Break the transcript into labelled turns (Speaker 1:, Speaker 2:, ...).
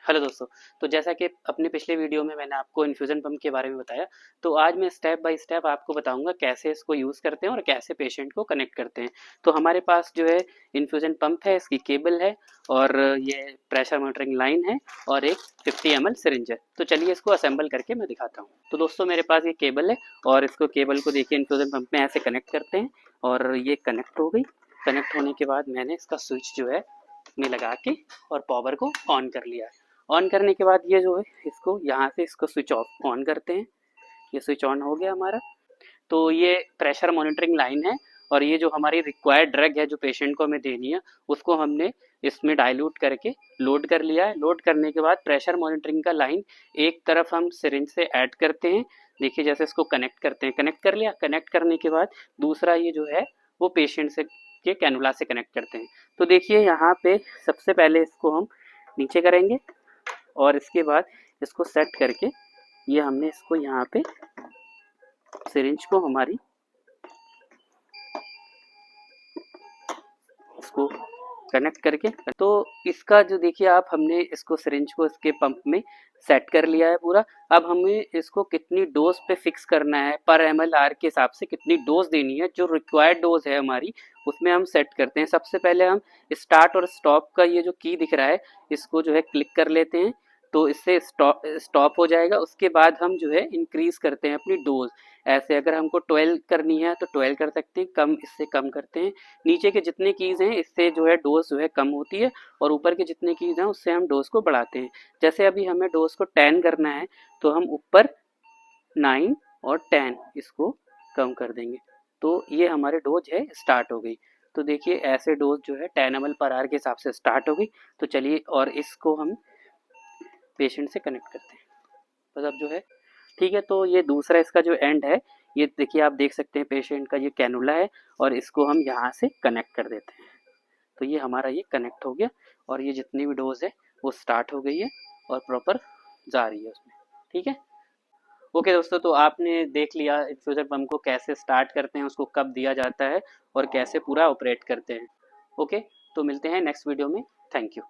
Speaker 1: Hello दोस्तों। तो जैसा कि अपने पिछले वीडियो में मैंने आपको इन्फ्यूज़न पंप के बारे में बताया, तो आज मैं स्टेप बाय स्टेप आपको बताऊंगा कैसे इसको यूज़ करते हैं और कैसे पेशेंट को कनेक्ट करते हैं। तो हमारे पास जो है इन्फ्यूज़न पंप है, इसकी केबल है और ये प्रेशर मॉनिटरिंग लाइन है और एक 50 ml सिरिंज है। तो चलिए इसको असेंबल करके मैं दिखाता हूँ। तो दोस्तों मेरे पास ये केबल है और इसको केबल को देखिए इन्फ्यूज़न पंप में ऐसे कनेक्ट करते हैं और ये कनेक्ट हो गई। कनेक्ट होने के बाद मैंने इसका स्विच जो है में लगा के और पावर को ऑन कर लिया है। ऑन करने के बाद ये जो है इसको यहाँ से इसको स्विच ऑफ ऑन करते हैं। ये स्विच ऑन हो गया हमारा। तो ये प्रेशर मॉनिटरिंग लाइन है और ये जो हमारी रिक्वायर्ड ड्रग है जो पेशेंट को हमें देनी है उसको हमने इसमें डाइल्यूट करके लोड कर लिया है। लोड करने के बाद प्रेशर मॉनिटरिंग का लाइन एक तरफ हम सिरिंज से ऐड करते हैं। देखिए जैसे इसको कनेक्ट करते हैं, कनेक्ट कर लिया। कनेक्ट करने के बाद दूसरा ये जो है वो पेशेंट से के कैनुला से कनेक्ट करते हैं। तो देखिए यहाँ पे सबसे पहले इसको हम नीचे करेंगे और इसके बाद इसको सेट करके ये हमने इसको यहाँ पे सिरिंज को हमारी इसको कनेक्ट करके तो इसका जो देखिए आप हमने इसको सिरिंज को इसके पंप में सेट कर लिया है पूरा। अब हमें इसको कितनी डोज पे फिक्स करना है पर MLR के हिसाब से कितनी डोज देनी है, जो रिक्वायर्ड डोज है हमारी उसमें हम सेट करते हैं। सबसे पहले हम स्टार्ट और स्टॉप का ये जो की दिख रहा है इसको जो है क्लिक कर लेते हैं, तो इससे स्टॉप हो जाएगा। उसके बाद हम जो है इंक्रीज करते हैं अपनी डोज। ऐसे अगर हमको 12 करनी है तो 12 कर सकते हैं, कम इससे कम करते हैं। नीचे के जितने कीज हैं इससे जो है डोज जो है कम होती है और ऊपर के जितने कीज हैं उससे हम डोज को बढ़ाते हैं। जैसे अभी हमें डोज को 10 करना है तो हम ऊपर 9 और 10 इसको कम कर देंगे। तो ये हमारे डोज है स्टार्ट हो गई। तो देखिए ऐसे डोज जो है 10 ml पर आवर के हिसाब से स्टार्ट हो गई। तो चलिए और इसको हम पेशेंट से कनेक्ट करते हैं। बस अब जो है ठीक है। तो ये दूसरा इसका जो एंड है ये देखिए आप देख सकते हैं पेशेंट का ये कैनुला है और इसको हम यहाँ से कनेक्ट कर देते हैं। तो ये हमारा ये कनेक्ट हो गया और ये जितनी भी डोज है वो स्टार्ट हो गई है और प्रॉपर जा रही है उसमें। ठीक है। ओके दोस्तों, तो आपने देख लिया इन्फ्यूज़न पंप को कैसे स्टार्ट करते हैं, उसको कब दिया जाता है और कैसे पूरा ऑपरेट करते हैं। ओके, तो मिलते हैं नेक्स्ट वीडियो में। Thank you.